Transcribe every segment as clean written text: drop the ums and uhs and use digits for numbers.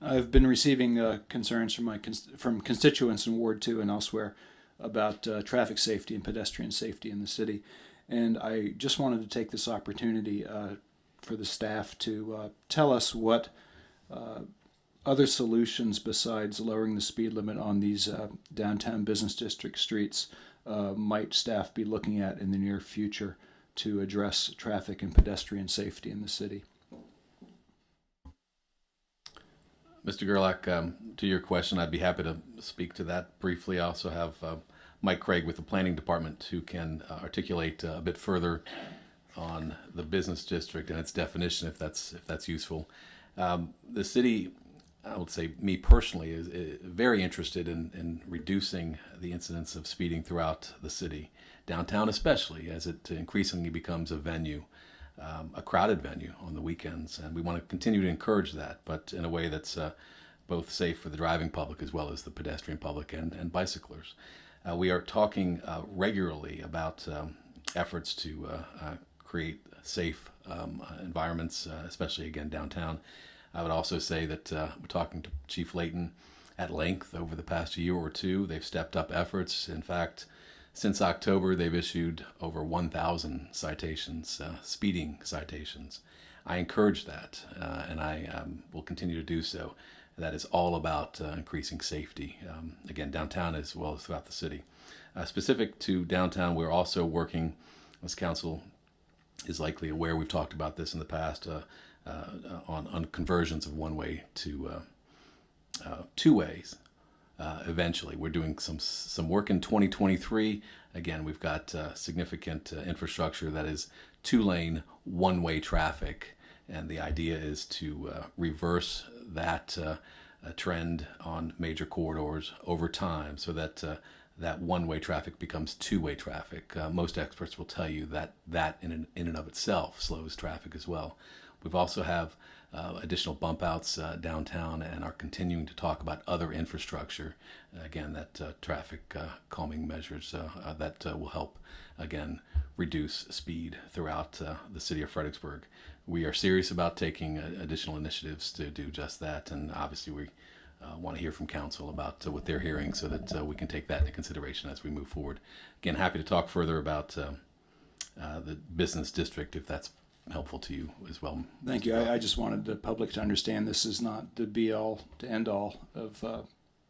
I've been receiving concerns from from constituents in Ward 2 and elsewhere about traffic safety and pedestrian safety in the city. And I just wanted to take this opportunity for the staff to tell us what other solutions besides lowering the speed limit on these downtown business district streets might staff be looking at in the near future to address traffic and pedestrian safety in the city. Mr. Gerlach, to your question, I'd be happy to speak to that briefly. I also have Mike Craig with the Planning Department who can articulate a bit further on the business district and its definition, if that's useful. The city, I would say, me personally, is very interested in reducing the incidence of speeding throughout the city, downtown especially, as it increasingly becomes a venue, a crowded venue on the weekends. And we want to continue to encourage that, but in a way that's both safe for the driving public as well as the pedestrian public and bicyclers. We are talking regularly about efforts to create safe environments, especially, again, downtown. I would also say that we're talking to Chief Layton at length over the past year or two. They've stepped up efforts. In fact, since October, they've issued over 1,000 citations, speeding citations. I encourage that, and I will continue to do so. That is all about increasing safety, again, downtown as well as throughout the city. Specific to downtown, we're also working, as council is likely aware, we've talked about this in the past, on conversions of one-way to two ways. Eventually, we're doing some work in 2023. Again, we've got significant infrastructure that is two-lane, one-way traffic, and the idea is to reverse that trend on major corridors over time, so that that one-way traffic becomes two-way traffic. Most experts will tell you that in and of itself slows traffic as well. We've also have additional bump outs downtown and are continuing to talk about other infrastructure, again, that traffic calming measures that will help, again, reduce speed throughout the city of Fredericksburg. We are serious about taking additional initiatives to do just that, and obviously we want to hear from council about what they're hearing so that we can take that into consideration as we move forward. Again, happy to talk further about the business district if that's helpful to you as well. Thank you. I just wanted the public to understand this is not the be-all to end-all of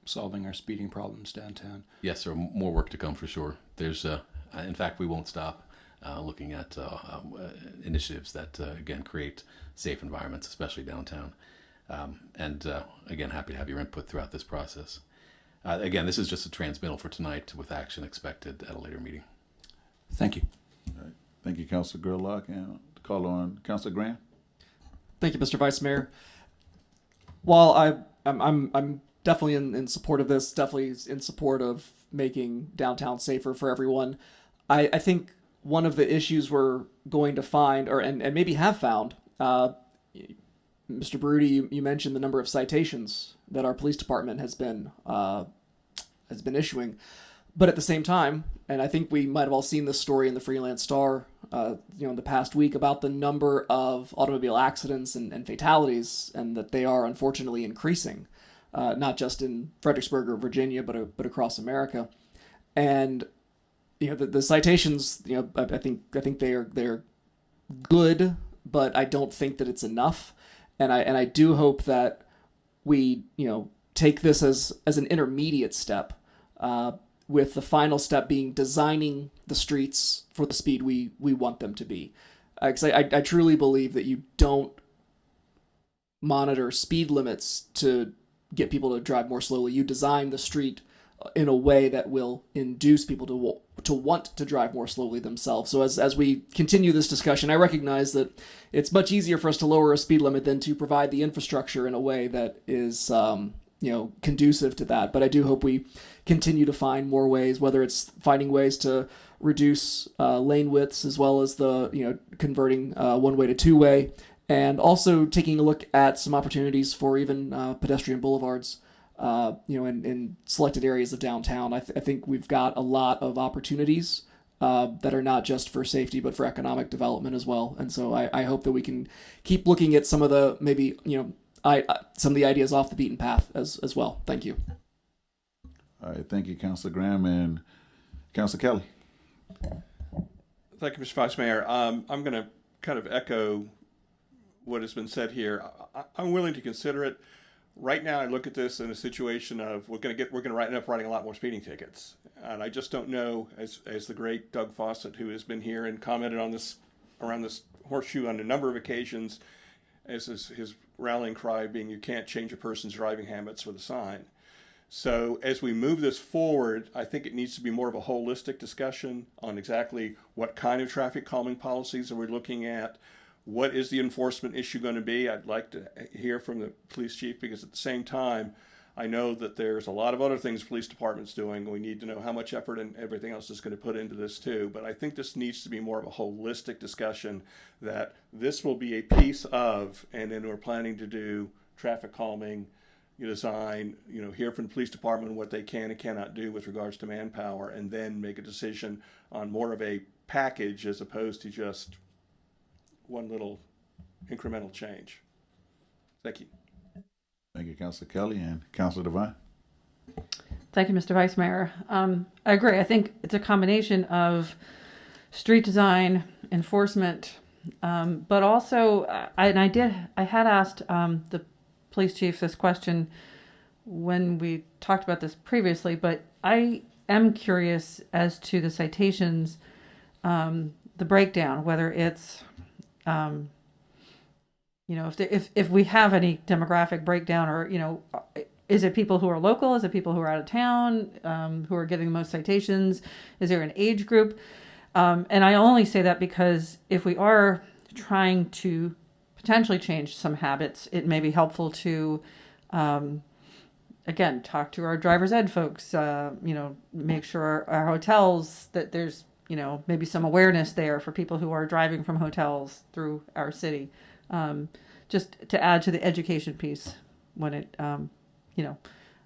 solving our speeding problems downtown. Yes, sir. More work to come for sure. There's, in fact, we won't stop looking at initiatives that, again, create safe environments, especially downtown. And again, happy to have your input throughout this process. Again, this is just a transmittal for tonight with action expected at a later meeting. Thank you. All right. Thank you, Councilor Gerlach. And call on Councilor Graham. Thank you, Mr. Vice Mayor. While I'm definitely in support of this, definitely in support of making downtown safer for everyone, I think one of the issues we're going to find, and maybe have found, Mr. Baroody, you mentioned the number of citations that our police department has been issuing, but at the same time, and I think we might have all seen this story in the Freelance Star, in the past week about the number of automobile accidents and fatalities, and that they are unfortunately increasing, not just in Fredericksburg or Virginia, but across America. And the citations, I think they're good, but I don't think that it's enough. And I do hope that we take this as an intermediate step, with the final step being designing the streets for the speed we want them to be. Because I truly believe that you don't monitor speed limits to get people to drive more slowly. You design the street in a way that will induce people to want to drive more slowly themselves. So as we continue this discussion, I recognize that it's much easier for us to lower a speed limit than to provide the infrastructure in a way that is conducive to that. But I do hope we continue to find more ways, whether it's finding ways to reduce lane widths as well as the converting one-way to two-way, and also taking a look at some opportunities for even pedestrian boulevards. In selected areas of downtown. I think we've got a lot of opportunities that are not just for safety, but for economic development as well. And so I hope that we can keep looking at some of the maybe, some of the ideas off the beaten path as well. Thank you. All right, thank you, Councilor Graham and Councilor Kelly. Thank you, Mr. Vice Mayor. I'm going to kind of echo what has been said here. I'm willing to consider it. Right now, I look at this in a situation of we're going to end up writing a lot more speeding tickets, and I just don't know, as the great Doug Fawcett, who has been here and commented on this around this horseshoe on a number of occasions, as his rallying cry being, "You can't change a person's driving habits with a sign." So as we move this forward, I think it needs to be more of a holistic discussion on exactly what kind of traffic calming policies are we looking at. What is the enforcement issue going to be? I'd like to hear from the police chief, because at the same time, I know that there's a lot of other things the police department's doing. We need to know how much effort and everything else is going to put into this too. But I think this needs to be more of a holistic discussion, that this will be a piece of, and then we're planning to do traffic calming design, hear from the police department what they can and cannot do with regards to manpower, and then make a decision on more of a package as opposed to just one little incremental change. Thank you. Thank you, Councilor Kelly and Councilor Devine. Thank you, Mr. Vice Mayor. I agree. I think it's a combination of street design, enforcement, but also, I had asked the police chief this question when we talked about this previously, but I am curious as to the citations, the breakdown, whether it's if we have any demographic breakdown, or is it people who are local, is it people who are out of town, who are getting the most citations, is there an age group, and I only say that because if we are trying to potentially change some habits, it may be helpful to again talk to our driver's ed folks, make sure our hotels, that there's maybe some awareness there for people who are driving from hotels through our city, just to add to the education piece when it,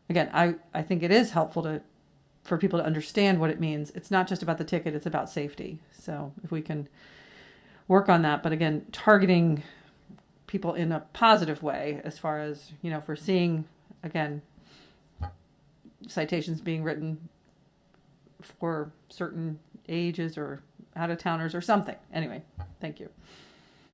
again, I think it is helpful for people to understand what it means. It's not just about the ticket, it's about safety. So if we can work on that, but again, targeting people in a positive way, as far as, if we're seeing, again, citations being written for certain ages or out-of-towners or something. Anyway, thank you.